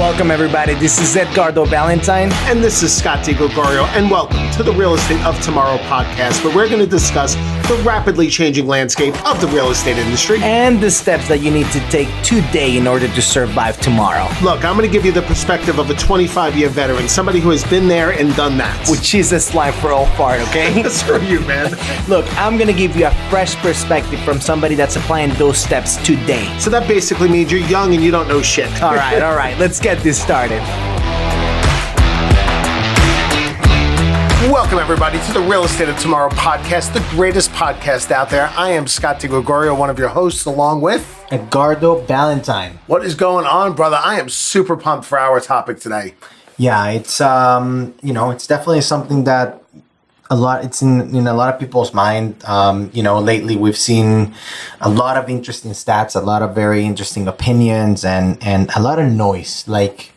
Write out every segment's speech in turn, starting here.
Welcome, everybody. This is Edgardo, Balentine. And this is Scott DiGregorio, and welcome to the Real Estate of Tomorrow podcast, where we're going to discuss the rapidly changing landscape of the real estate industry. And the steps that you need to take today in order to survive tomorrow. Look, I'm going to give you the perspective of a 25-year veteran, somebody who has been there and done that. With Jesus line for all part, okay? That's for you, man. Look, I'm going to give you a fresh perspective from somebody that's applying those steps today. So that basically means you're young and you don't know shit. All right. Let's get this started. Welcome, everybody, to the Real Estate of Tomorrow podcast, the greatest podcast out there. I am Scott DiGregorio, one of your hosts, along with Edgardo, Balentine. What is going on, brother? I am super pumped for our topic today. Yeah, it's it's definitely something that it's in a lot of people's mind. Lately we've seen a lot of interesting stats, a lot of very interesting opinions, and a lot of noise. Like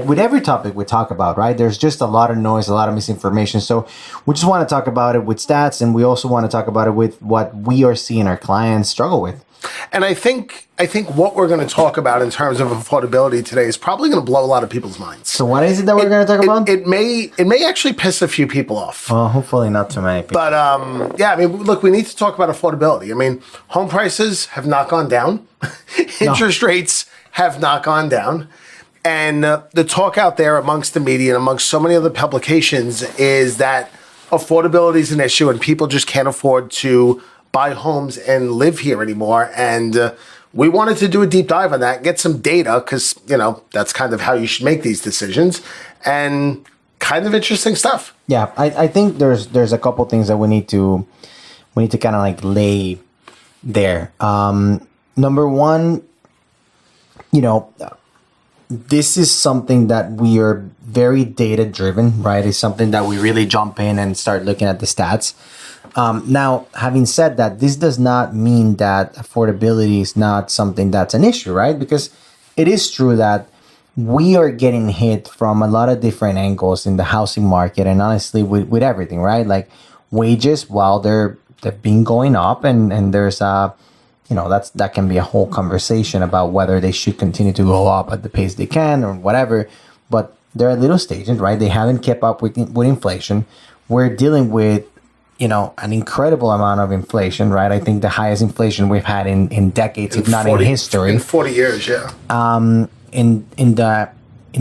with every topic we talk about, right? There's just a lot of noise, a lot of misinformation. So we just want to talk about it with stats, and we also want to talk about it with what we are seeing our clients struggle with. And I think what we're going to talk about in terms of affordability today is probably going to blow a lot of people's minds. So what is it that we're going to talk about? It may actually piss a few people off. Well, hopefully not too many people. But look, we need to talk about affordability. I mean, home prices have not gone down. Interest rates have not gone down. And the talk out there amongst the media and amongst so many other publications is that affordability is an issue and people just can't afford to buy homes and live here anymore. And we wanted to do a deep dive on that, get some data, because, that's kind of how you should make these decisions, and kind of interesting stuff. Yeah, I think there's a couple things that we need to kind of like lay there. Number one, this is something that we are very data driven, right? It's something that we really jump in and start looking at the stats. Now, having said that, this does not mean that affordability is not something that's an issue, right? Because it is true that we are getting hit from a lot of different angles in the housing market, and honestly with everything, right? Like wages, while they've been going up, and there's that can be a whole conversation about whether they should continue to go up at the pace they can or whatever, but they're a little stagnant, right? They haven't kept up with inflation. We're dealing with an incredible amount of inflation, right? I think the highest inflation we've had in decades, if not in history. In 40 years, yeah. In the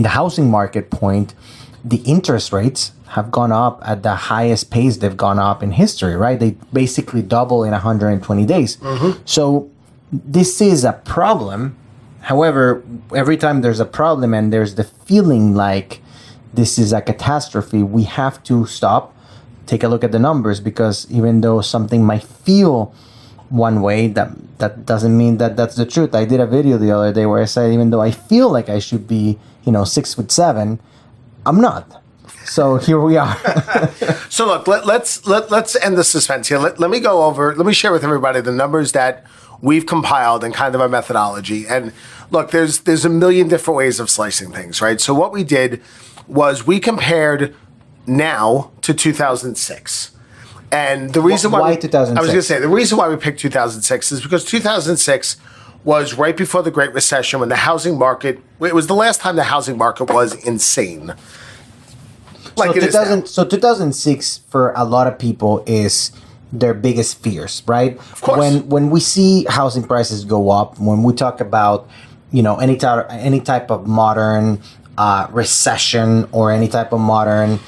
housing market point, the interest rates have gone up at the highest pace they've gone up in history, right? They basically double in 120 days. Mm-hmm. So this is a problem. However, every time there's a problem and there's the feeling like this is a catastrophe, we have to stop, take a look at the numbers, because even though something might feel one way, that doesn't mean that that's the truth. I did a video the other day where I said, even though I feel like I should be, 6'7", I'm not. So here we are. So look, let's end the suspense here. Let me share with everybody the numbers that we've compiled and kind of our methodology. And look, there's a million different ways of slicing things, right? So what we did was we compared now to 2006. And the reason why 2006? I was going to say, the reason why we picked 2006 is because 2006 was right before the Great Recession, when the housing market, it was the last time the housing market was insane. Like so 2006 for a lot of people is their biggest fears, right? Of course. When we see housing prices go up, when we talk about any type of modern recession or any type of modern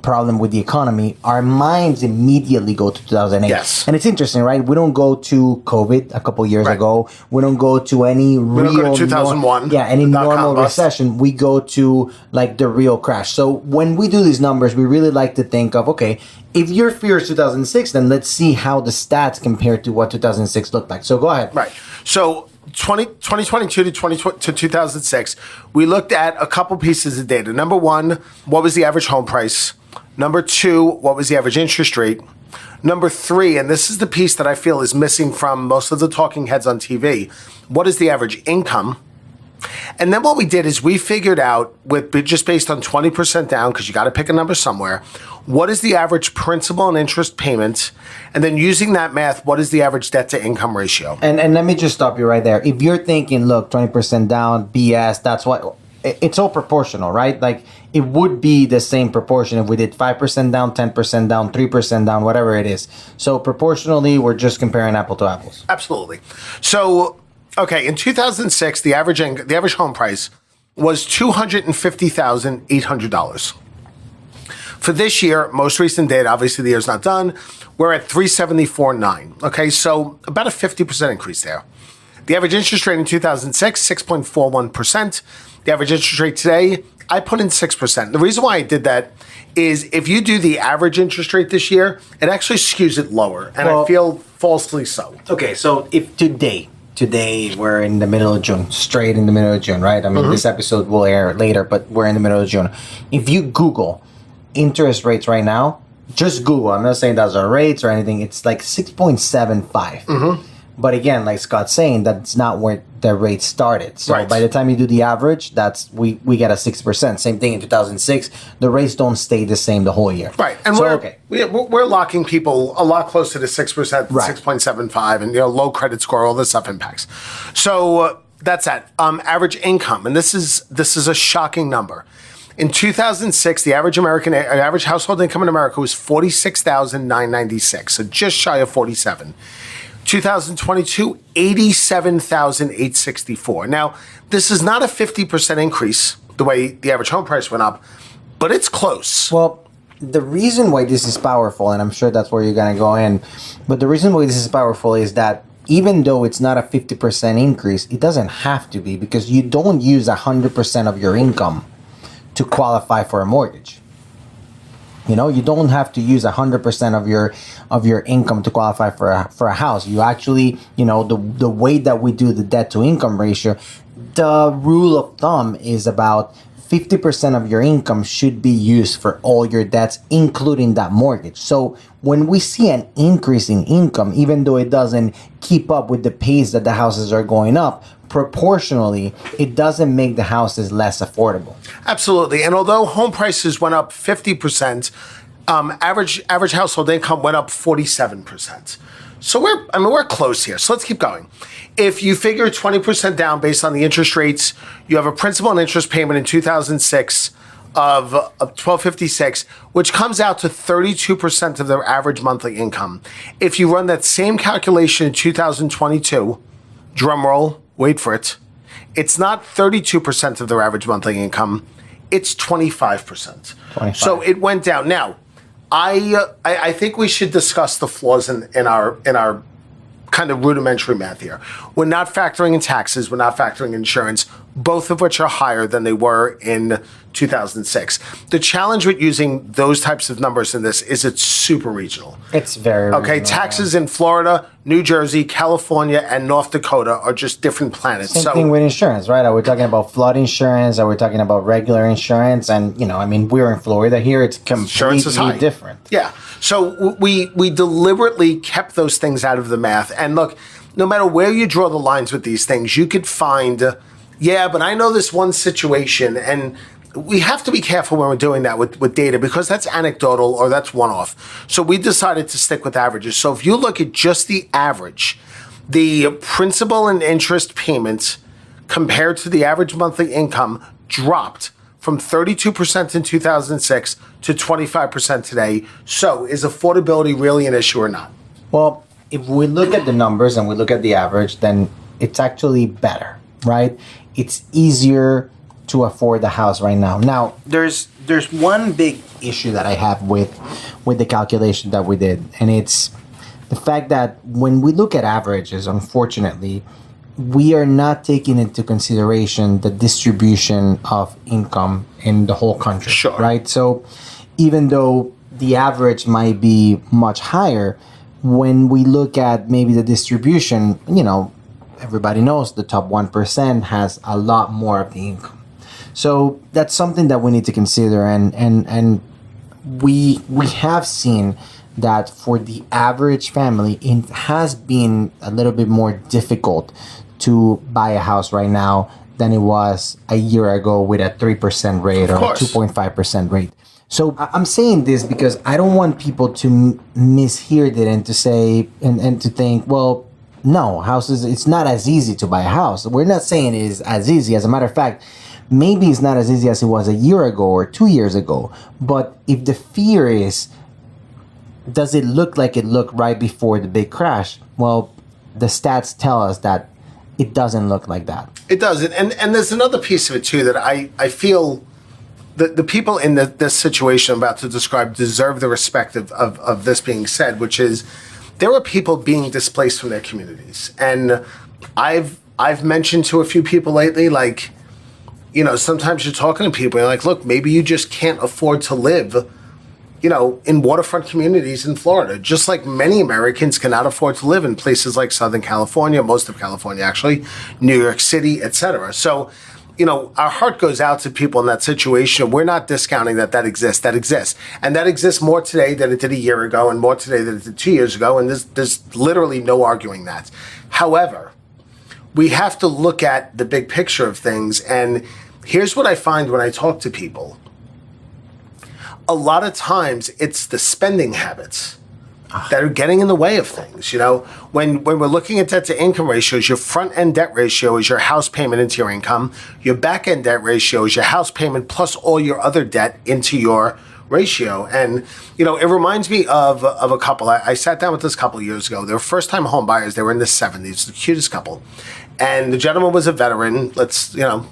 problem with the economy, our minds immediately go to 2008. Yes. And it's interesting, right? We don't go to COVID a couple years ago. We don't go to any we don't go to 2001. Any normal recession. We go to like the real crash. So when we do these numbers, we really like to think of, okay, if your fear is 2006, then let's see how the stats compare to what 2006 looked like. So go ahead. Right. So 2022 to 2006, we looked at a couple pieces of data. Number one, what was the average home price? Number two, what was the average interest rate? Number three, and this is the piece that I feel is missing from most of the talking heads on TV, what is the average income? And then what we did is we figured out, with just based on 20% down, because you got to pick a number somewhere, what is the average principal and interest payment? And then using that math, what is the average debt to income ratio? And let me just stop you right there. If you're thinking, look, 20% down, BS, that's what, it's all proportional, right? Like, it would be the same proportion if we did 5% down, 10% down, 3% down, whatever it is. So proportionally, we're just comparing apple to apples. Absolutely. So, okay, in 2006, the average home price was $250,800. For this year, most recent data, obviously the year's not done, we're at $374,900. Okay, so about a 50% increase there. The average interest rate in 2006, 6.41%. The average interest rate today, I put in 6%. The reason why I did that is if you do the average interest rate this year, it actually skews it lower, and I feel falsely so. Okay, so if today we're in the middle of June, straight in the middle of June, right? I mean, this episode will air later, but we're in the middle of June. If you Google interest rates right now, just Google, I'm not saying those are rates or anything, it's like 6.75. But again, like Scott's saying, that's not where the rate started. So Right. by the time you do the average, that's we get a 6%. Same thing in 2006. The rates don't stay the same the whole year. Right, and so, we're locking people a lot closer to 6%, Right. 6.75, and low credit score, all this stuff impacts. So that's that. Average income, and this is a shocking number. In 2006, the average household income in America was $46,996, so just shy of 47. 2022, $87,864. Now, this is not a 50% increase the way the average home price went up, but it's close. Well, the reason why this is powerful, and I'm sure that's where you're going to go in, but the reason why this is powerful is that even though it's not a 50% increase, it doesn't have to be, because you don't use 100% of your income to qualify for a mortgage. You know, you don't have to use 100% of your income to qualify for a house. You actually, the way that we do the debt to income ratio, the rule of thumb is about 50% of your income should be used for all your debts, including that mortgage. So when we see an increase in income, even though it doesn't keep up with the pace that the houses are going up, proportionally, it doesn't make the houses less affordable. Absolutely. And although home prices went up 50%, average household income went up 47%. So we're close here. So let's keep going. If you figure 20% down based on the interest rates, you have a principal and interest payment in 2006 of $1,256, which comes out to 32% of their average monthly income. If you run that same calculation in 2022, drum roll, wait for it, it's not 32% of their average monthly income, it's 25%. 25. So it went down. Now, I think we should discuss the flaws in our kind of rudimentary math here. We're not factoring in taxes, we're not factoring in insurance, both of which are higher than they were in 2006. The challenge with using those types of numbers in this is it's super regional. It's very okay. regional, Taxes in Florida, New Jersey, California, and North Dakota are just different planets. Same thing with insurance, right? Are we talking about flood insurance? Are we talking about regular insurance? And, we're in Florida here. It's completely different. Yeah. So we deliberately kept those things out of the math. And look, no matter where you draw the lines with these things, you could find, but I know this one situation, and we have to be careful when we're doing that with data, because that's anecdotal or that's one-off. So we decided to stick with averages. So if you look at just the average, the principal and interest payments compared to the average monthly income dropped from 32% in 2006 to 25% today. So is affordability really an issue or not? Well, if we look at the numbers and we look at the average, then it's actually better, right? It's easier to afford the house right now. Now, there's one big issue that I have with the calculation that we did, and it's the fact that when we look at averages, unfortunately, we are not taking into consideration the distribution of income in the whole country, Sure. right? So even though the average might be much higher, when we look at maybe the distribution, everybody knows the top 1% has a lot more of the income. So that's something that we need to consider, and we have seen that for the average family, it has been a little bit more difficult to buy a house right now than it was a year ago with a 3% rate or a 2.5% rate. So I'm saying this because I don't want people to mishear it and to say and to think, well, no, houses, it's not as easy to buy a house. We're not saying it is as easy. As a matter of fact, maybe it's not as easy as it was a year ago or 2 years ago. But if the fear is, does it look like it looked right before the big crash? Well, the stats tell us that it doesn't look like that. It doesn't. And there's another piece of it, too, that I feel the people in this situation I'm about to describe deserve the respect of this being said, which is there are people being displaced from their communities. And I've mentioned to a few people lately, like, you know, sometimes you're talking to people and you're like, look, maybe you just can't afford to live, you know, in waterfront communities in Florida, just like many Americans cannot afford to live in places like Southern California, most of California, actually, New York City, etc. So, you know, our heart goes out to people in that situation. We're not discounting that exists. That exists. And that exists more today than it did a year ago and more today than it did 2 years ago. And there's literally no arguing that. However, we have to look at the big picture of things. And here's what I find when I talk to people. A lot of times it's the spending habits that are getting in the way of things. You know, when we're looking at debt to income ratios, your front end debt ratio is your house payment into your income. Your back end debt ratio is your house payment plus all your other debt into your ratio. And, you know, it reminds me of a couple. I sat down with this couple years ago. They were first time home buyers. They were in the 70s, the cutest couple. And the gentleman was a veteran. Let's, you know,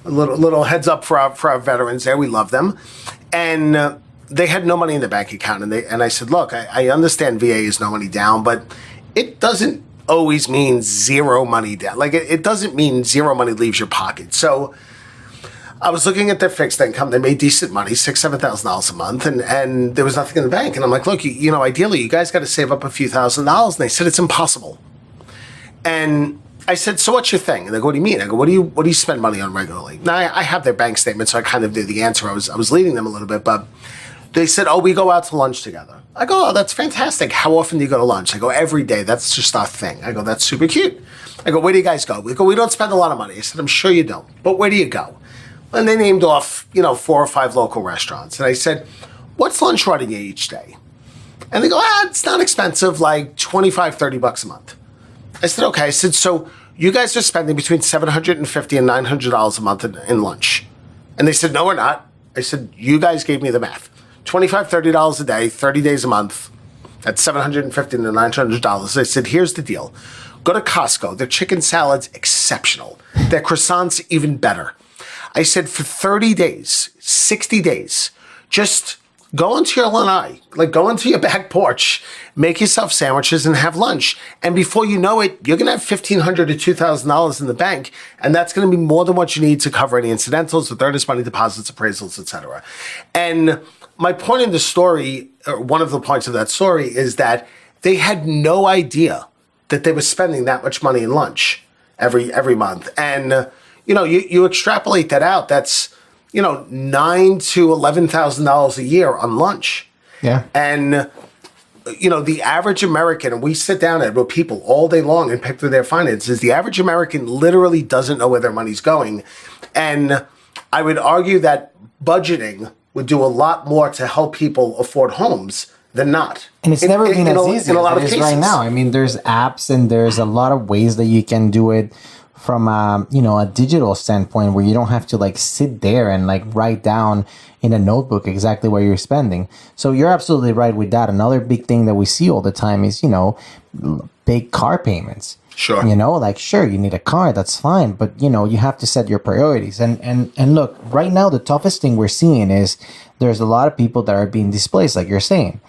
a little heads up for our veterans there. We love them. And they had no money in the bank account. And I said, look, I understand VA is no money down, but it doesn't always mean zero money down. Like, it doesn't mean zero money leaves your pocket. So I was looking at their fixed income. They made decent money, $6,000, $7,000 a month, and there was nothing in the bank. And I'm like, look, you know, ideally, you guys got to save up a few $1,000s. And they said, it's impossible. And I said, so what's your thing? And they go, what do you mean? I go, what do you spend money on regularly? Now, I have their bank statement, so I kind of knew the answer. I was leading them a little bit, but they said, oh, we go out to lunch together. I go, oh, that's fantastic. How often do you go to lunch? I go, every day. That's just our thing. I go, that's super cute. I go, where do you guys go? We go, we don't spend a lot of money. I said, I'm sure you don't. But where do you go? And they named off, you know, 4 or 5 local restaurants. And I said, what's lunch running you each day? And they go, it's not expensive, like $25, $30 a month. I said, okay. I said, so you guys are spending between $750 and $900 a month in lunch. And they said, no, we're not. I said, you guys gave me the math. $25, $30 a day, 30 days a month. That's $750 to $900. I said, here's the deal. Go to Costco. Their chicken salad's exceptional. Their croissants even better. I said, for 30 days, 60 days, just go into your lanai, like go into your back porch, make yourself sandwiches and have lunch. And before you know it, you're going to have $1,500 to $2,000 in the bank. And that's going to be more than what you need to cover any incidentals, with earnest money deposits, appraisals, etc. And my point in the story, or one of the points of that story, is that they had no idea that they were spending that much money in lunch every month. And, you know, you extrapolate that out, that's, you know, $9,000 to $11,000 a year on lunch. Yeah. And, you know, the average American, and we sit down with people all day long and pick through their finances, the average American literally doesn't know where their money's going. And I would argue that budgeting would do a lot more to help people afford homes than not. And it's never been as easy in a lot as of it is cases. right now. I mean, there's apps and there's a lot of ways that you can do it from you know, a digital standpoint, where you don't have to like sit there and like write down in a notebook exactly what you're spending. So you're absolutely right with that. Another big thing that we see all the time is, you know, big car payments. Sure. You know, like, sure, you need a car, that's fine, but you know, you have to set your priorities. And look, right now the toughest thing we're seeing is there's a lot of people that are being displaced, like you're saying.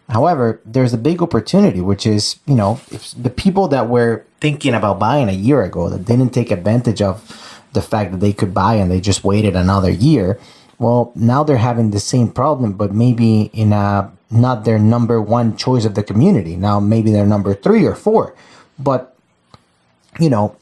However, there's a big opportunity, which is, you know, if the people that were thinking about buying a year ago that didn't take advantage of the fact that they could buy and they just waited another year, well, now they're having the same problem, but maybe in a not their number one choice of the community. Now, maybe they're number 3 or 4, but you know,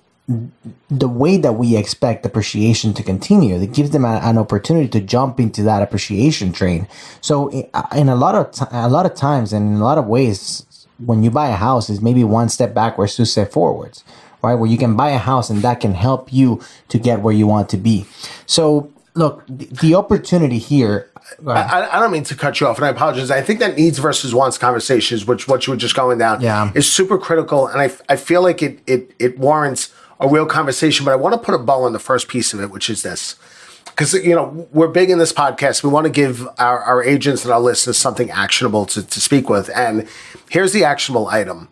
the way that we expect appreciation to continue, that gives them an opportunity to jump into that appreciation train. So in a lot of times and in a lot of ways, when you buy a house, is maybe one step backwards, 2 steps forwards, right? Where you can buy a house and that can help you to get where you want to be. So look, the opportunity here. I don't mean to cut you off, and I apologize. I think that needs versus wants conversations, which what you were just going down, is super critical, and I feel like it warrants a real conversation. But I want to put a bow on the first piece of it, which is this. Because, we're big in this podcast. We want to give our agents and our listeners something actionable to speak with. And here's the actionable item.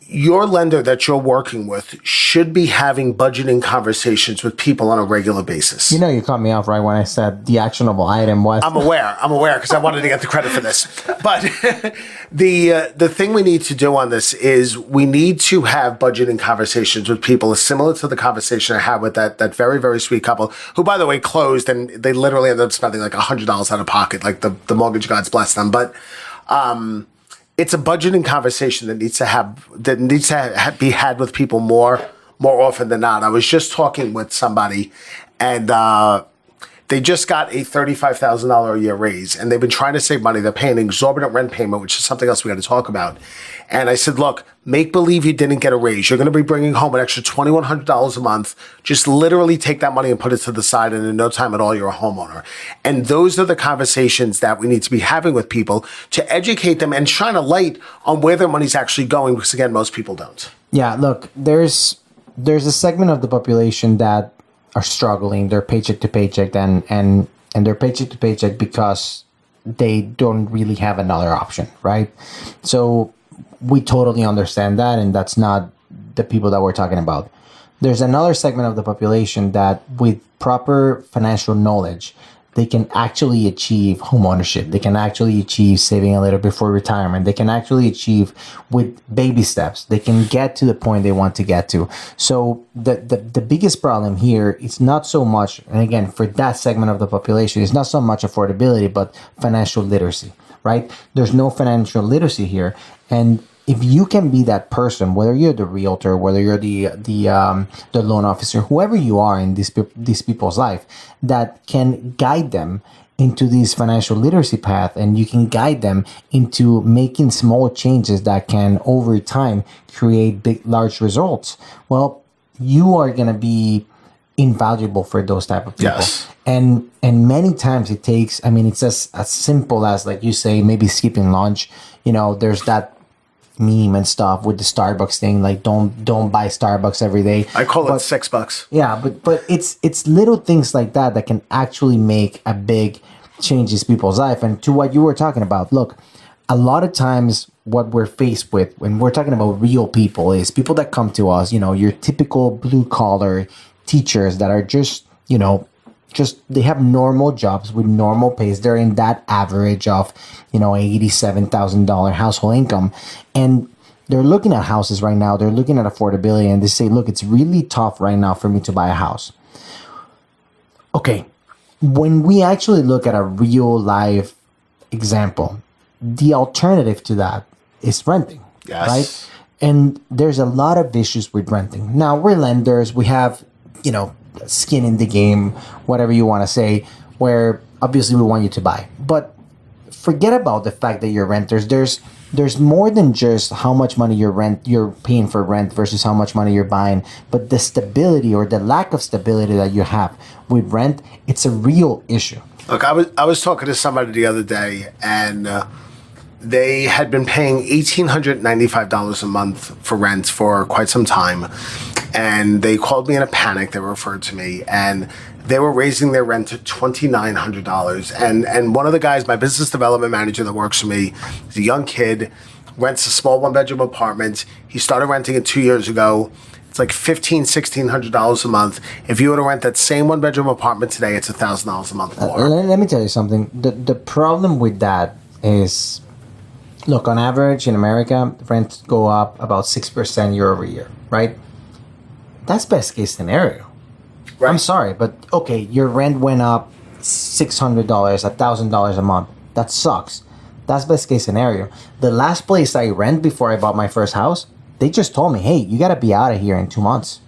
Your lender that you're working with should be having budgeting conversations with people on a regular basis. You cut me off right when I said the actionable item was. I'm aware because I wanted to get the credit for this. But the thing we need to do on this is we need to have budgeting conversations with people similar to the conversation I had with that very, very sweet couple who, by the way, closed and they literally ended up spending like $100 out of pocket, like the mortgage gods bless them. But it's a budgeting conversation that needs to be had with people more often than not. I was just talking with somebody, and they just got a $35,000 a year raise, and they've been trying to save money. They're paying an exorbitant rent payment, which is something else we got to talk about. And I said, look, make believe you didn't get a raise. You're going to be bringing home an extra $2,100 a month. Just literally take that money and put it to the side, and in no time at all, you're a homeowner. And those are the conversations that we need to be having with people to educate them and shine a light on where their money's actually going, because, again, most people don't. Yeah, look, there's a segment of the population that are struggling. They're paycheck to paycheck, and they're paycheck to paycheck because they don't really have another option, right? So we totally understand that, and that's not the people that we're talking about. There's another segment of the population that with proper financial knowledge, they can actually achieve home ownership. They can actually achieve saving a little before retirement. They can actually achieve with baby steps. They can get to the point they want to get to. So the biggest problem here is not so much, and again, for that segment of the population, it's not so much affordability, but financial literacy, right? There's no financial literacy here. And if you can be that person, whether you're the realtor, whether you're the loan officer, whoever you are in these people's life, that can guide them into this financial literacy path, and you can guide them into making small changes that can, over time, create large results. Well, you are going to be invaluable for those type of people. Yes. And many times it takes, it's as simple as, like you say, maybe skipping lunch. There's that meme and stuff with the Starbucks thing, like don't buy Starbucks every day. I call it $6. Yeah, but it's little things like that can actually make a big change in people's life. And to what you were talking about, look, a lot of times what we're faced with when we're talking about real people is people that come to us, your typical blue collar teachers that are just they have normal jobs with normal pays. They're in that average of, $87,000 household income. And they're looking at houses right now. They're looking at affordability, and they say, look, it's really tough right now for me to buy a house. Okay. When we actually look at a real life example, the alternative to that is renting. Yes. Right? And there's a lot of issues with renting. Now, we're lenders. We have, skin in the game, whatever you want to say, where obviously we want you to buy. But forget about the fact that you're renters. There's more than just how much money you're paying for rent versus how much money you're buying, but the stability or the lack of stability that you have with rent, it's a real issue. Look, I was talking to somebody the other day, and they had been paying $1,895 a month for rent for quite some time. And they called me in a panic. They referred to me, and they were raising their rent to $2,900. And one of the guys, my business development manager that works for me, he's a young kid, rents a small one-bedroom apartment. He started renting it 2 years ago. It's like $1,600 a month. If you were to rent that same one-bedroom apartment today, it's $1,000 a month more. Let me tell you something. The problem with that is, look, on average in America, rents go up about 6% year over year, right? That's best case scenario. Right. I'm sorry, but okay, your rent went up $600, $1,000 a month. That sucks. That's best case scenario. The last place I rent before I bought my first house, they just told me, hey, you got to be out of here in 2 months.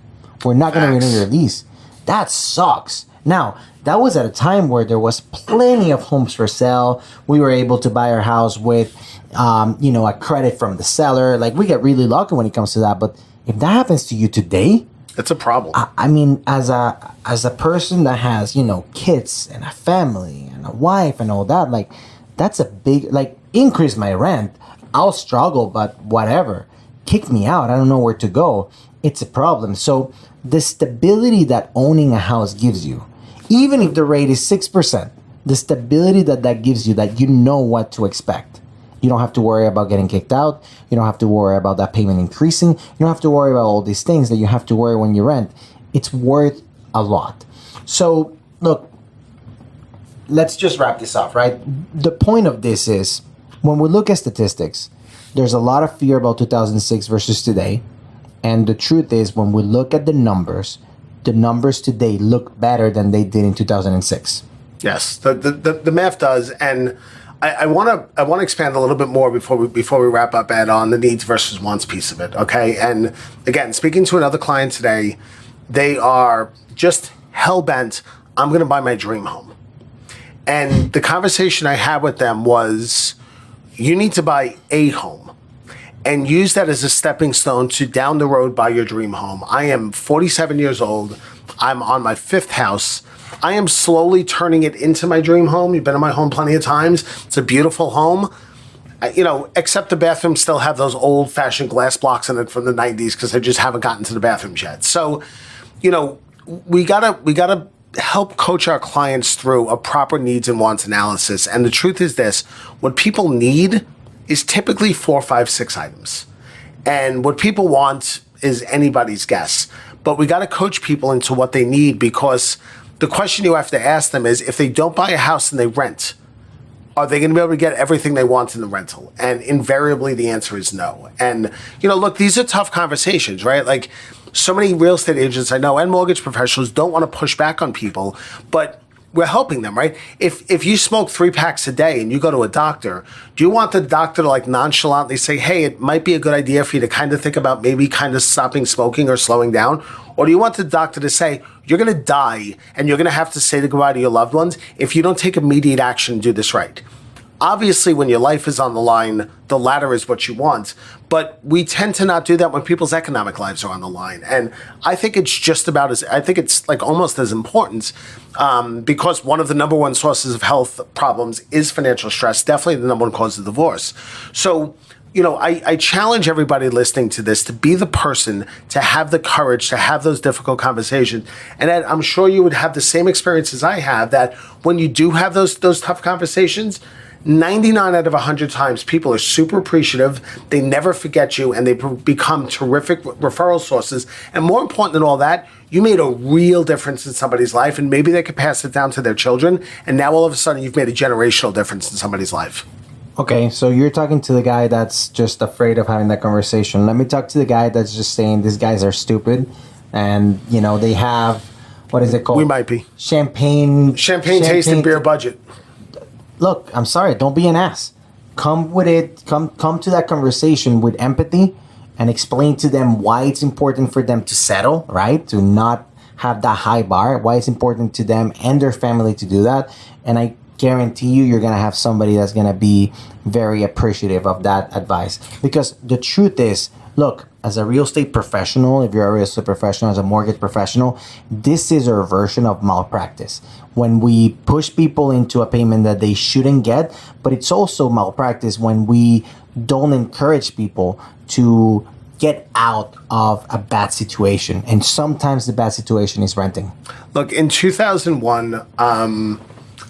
We're not going to renew your lease. That sucks. Now, that was at a time where there was plenty of homes for sale. We were able to buy our house with, a credit from the seller. Like, we get really lucky when it comes to that, but If that happens to you today, It's a problem. I mean, as a person that has, you know, kids and a family and a wife and all that, like, that's a big, like, increase my rent. I'll struggle, but whatever. Kick me out. I don't know where to go. It's a problem. So the stability that owning a house gives you, even if the rate is 6%, the stability that that gives you, that you know what to expect. You don't have to worry about getting kicked out. You don't have to worry about that payment increasing. You don't have to worry about all these things that you have to worry when you rent. It's worth a lot. So, look, let's just wrap this up, right? The point of this is, when we look at statistics, there's a lot of fear about 2006 versus today. And the truth is, when we look at the numbers today look better than they did in 2006. Yes, the math does, and I want to expand a little bit more before we wrap up, Ed, on the needs versus wants piece of it. Okay, and again, speaking to another client today, they are just hell bent. I'm going to buy my dream home, and the conversation I had with them was, you need to buy a home and use that as a stepping stone to down the road buy your dream home. I am 47 years old. I'm on my 5th house. I am slowly turning it into my dream home. You've been in my home plenty of times. It's a beautiful home. Except the bathrooms still have those old-fashioned glass blocks in it from the 90s because I just haven't gotten to the bathrooms yet. So, we gotta help coach our clients through a proper needs and wants analysis. And the truth is this: what people need is typically 4, 5, 6 items, and what people want is anybody's guess. But we got to coach people into what they need, because the question you have to ask them is, if they don't buy a house and they rent, are they going to be able to get everything they want in the rental? And invariably the answer is no. And, look, these are tough conversations, right? Like, so many real estate agents I know and mortgage professionals don't want to push back on people, but we're helping them, right? If you smoke 3 packs a day and you go to a doctor, do you want the doctor to, like, nonchalantly say, hey, it might be a good idea for you to kind of think about maybe kind of stopping smoking or slowing down? Or do you want the doctor to say, you're going to die and you're going to have to say goodbye to your loved ones if you don't take immediate action and do this right? Obviously, when your life is on the line, the latter is what you want. But we tend to not do that when people's economic lives are on the line. And I think it's like almost as important, because one of the number one sources of health problems is financial stress, definitely the number one cause of divorce. So, I challenge everybody listening to this to be the person to have the courage to have those difficult conversations. And Ed, I'm sure you would have the same experience as I have, that when you do have those tough conversations, 99 out of 100 times, people are super appreciative. They never forget you, and they become terrific referral sources. And more important than all that, you made a real difference in somebody's life, and maybe they could pass it down to their children. And now all of a sudden, you've made a generational difference in somebody's life. Okay, so you're talking to the guy that's just afraid of having that conversation. Let me talk to the guy that's just saying these guys are stupid, and they have, what is it called? We might be champagne tasting beer budget. Look, I'm sorry, don't be an ass. Come with it. Come to that conversation with empathy and explain to them why it's important for them to settle, right? To not have that high bar, why it's important to them and their family to do that. And I guarantee you're going to have somebody that's going to be very appreciative of that advice. Because the truth is, look, as a real estate professional, if you're a real estate professional, as a mortgage professional, this is our version of malpractice. When we push people into a payment that they shouldn't get, but it's also malpractice when we don't encourage people to get out of a bad situation. And sometimes the bad situation is renting. Look, in 2001,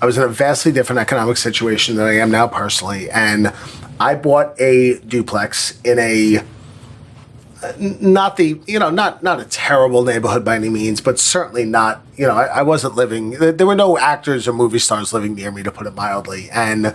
I was in a vastly different economic situation than I am now personally. And I bought a duplex in a not a terrible neighborhood by any means, but certainly not, I wasn't living, there were no actors or movie stars living near me, to put it mildly. And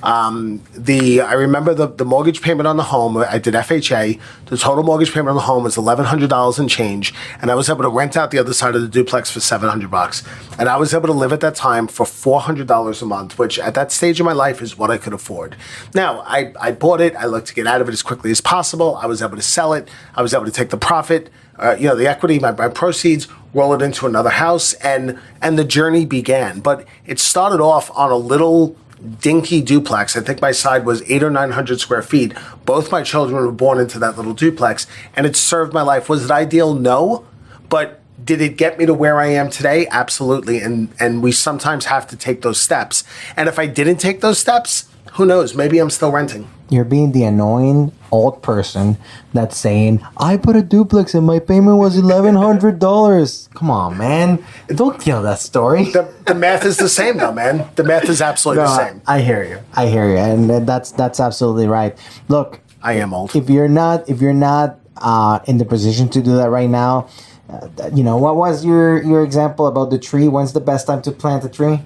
I remember the mortgage payment on the home, I did FHA, the total mortgage payment on the home was $1,100 and change, and I was able to rent out the other side of the duplex for $700. And I was able to live at that time for $400 a month, which at that stage of my life is what I could afford. Now, I bought it, I looked to get out of it as quickly as possible, I was able to sell it, I was able to take the profit, the equity, my proceeds, roll it into another house, and the journey began. But it started off on a little dinky duplex. I think my side was 800 or 900 square feet. Both my children were born into that little duplex, and it served my life. Was it ideal? No. But did it get me to where I am today? Absolutely. And we sometimes have to take those steps. And if I didn't take those steps, who knows? Maybe I'm still renting. You're being the annoying old person that's saying, I bought a duplex and my payment was $1,100. Come on, man. Don't kill that story. The math is the same, though, man. The math is absolutely the same. I hear you. And that's absolutely right. Look, I am old. If you're not in the position to do that right now, what was your example about the tree? When's the best time to plant a tree?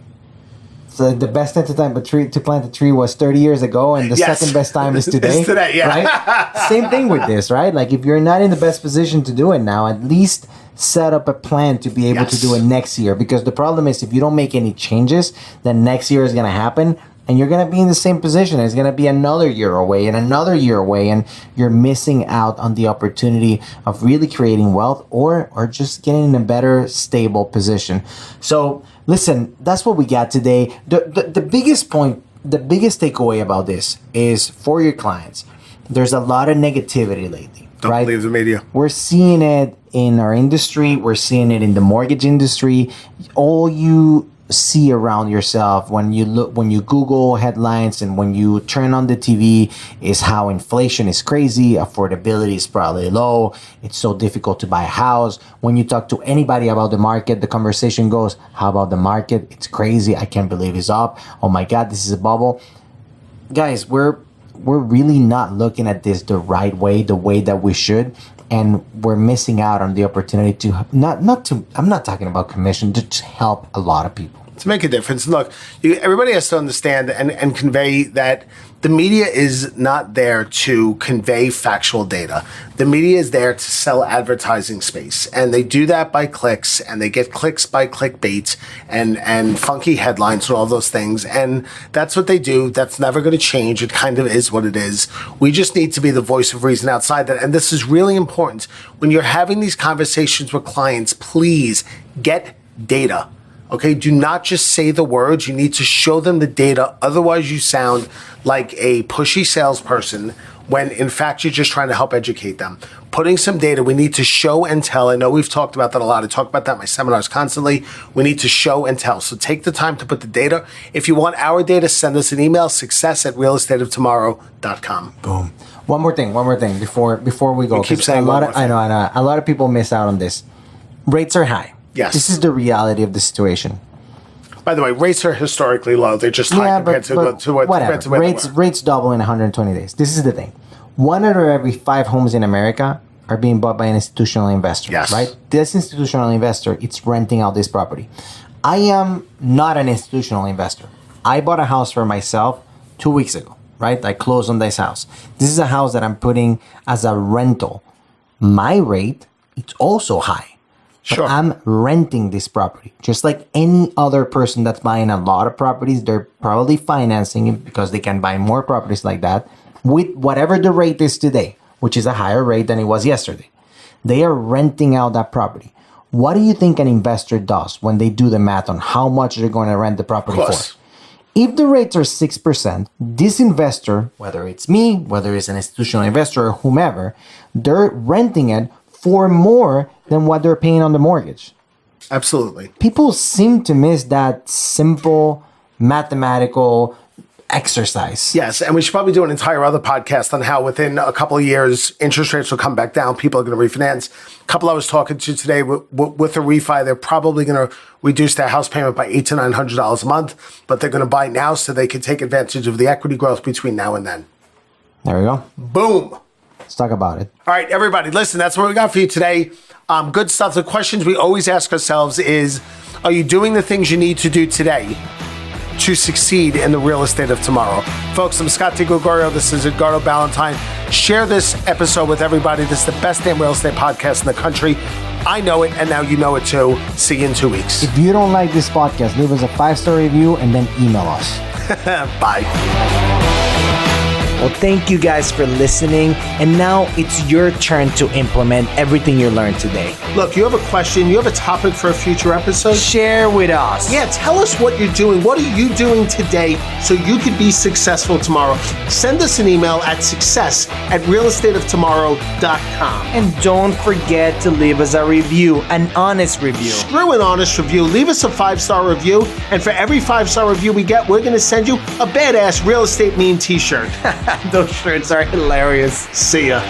So the best time to plant a tree was 30 years ago, and the second best time is today. It's today, yeah. Right? Same thing with this, right? Like if you're not in the best position to do it now, at least set up a plan to be able to do it next year. Because the problem is if you don't make any changes, then next year is going to happen. And you're going to be in the same position. It's going to be another year away and another year away. And you're missing out on the opportunity of really creating wealth or just getting in a better, stable position. So listen, that's what we got today. The biggest point, the biggest takeaway about this is for your clients. There's a lot of negativity lately. Don't believe the media. We're seeing it in our industry. We're seeing it in the mortgage industry. All you see around yourself when you Google headlines and when you turn on the TV is how inflation is crazy, affordability is probably low, it's so difficult to buy a house. When you talk to anybody about the market, the conversation goes, how about the market? It's crazy, I can't believe it's up, oh my god, this is a bubble. Guys, we're really not looking at this the right way, the way that we should. And we're missing out on the opportunity to I'm not talking about commission, to help a lot of people. To make a difference. Look, everybody has to understand and convey that the media is not there to convey factual data. The media is there to sell advertising space. And they do that by clicks, and they get clicks by clickbait and funky headlines and all those things. And that's what they do. That's never going to change. It kind of is what it is. We just need to be the voice of reason outside that. And this is really important. When you're having these conversations with clients, please get data. Okay, do not just say the words. You need to show them the data. Otherwise, you sound like a pushy salesperson when, in fact, you're just trying to help educate them. Putting some data, we need to show and tell. I know we've talked about that a lot. I talk about that in my seminars constantly. We need to show and tell. So take the time to put the data. If you want our data, send us an email, success@realestateoftomorrow.com. Boom. One more thing before we go. You keep saying I know. A lot of people miss out on this. Rates are high. Yes. This is the reality of the situation. By the way, rates are historically low. They're just high compared to what whatever. Rates double in 120 days. This is the thing. 1 out of every 5 homes in America are being bought by an institutional investor. Yes. Right? This institutional investor, it's renting out this property. I am not an institutional investor. I bought a house for myself 2 weeks ago. Right? I closed on this house. This is a house that I'm putting as a rental. My rate, it's also high. Sure. I'm renting this property. Just like any other person that's buying a lot of properties, they're probably financing it because they can buy more properties like that with whatever the rate is today, which is a higher rate than it was yesterday. They are renting out that property. What do you think an investor does when they do the math on how much they're going to rent the property for? If the rates are 6%, this investor, whether it's me, whether it's an institutional investor or whomever, they're renting it for more than what they're paying on the mortgage. Absolutely. People seem to miss that simple mathematical exercise. Yes, and we should probably do an entire other podcast on how within a couple of years, interest rates will come back down. People are going to refinance. A couple I was talking to today with a refi, they're probably going to reduce their house payment by $800 to $900 a month, but they're going to buy now so they can take advantage of the equity growth between now and then. There we go. Boom. Let's talk about it. All right, everybody, listen, that's what we got for you today. Good stuff. The questions we always ask ourselves is, are you doing the things you need to do today to succeed in the real estate of tomorrow? Folks, I'm Scott DiGregorio. This is Edgardo Balentine. Share this episode with everybody. This is the best damn real estate podcast in the country. I know it, and now you know it too. See you in 2 weeks. If you don't like this podcast, leave us a 5-star review and then email us. Bye. Well, thank you guys for listening. And now it's your turn to implement everything you learned today. Look, you have a question, you have a topic for a future episode? Share with us. Yeah, tell us what you're doing. What are you doing today so you could be successful tomorrow? Send us an email at success@realestateoftomorrow.com. And don't forget to leave us a review, an honest review. Screw an honest review. Leave us a 5-star review. And for every 5-star review we get, we're going to send you a badass real estate meme t-shirt. Those shirts are hilarious. See ya.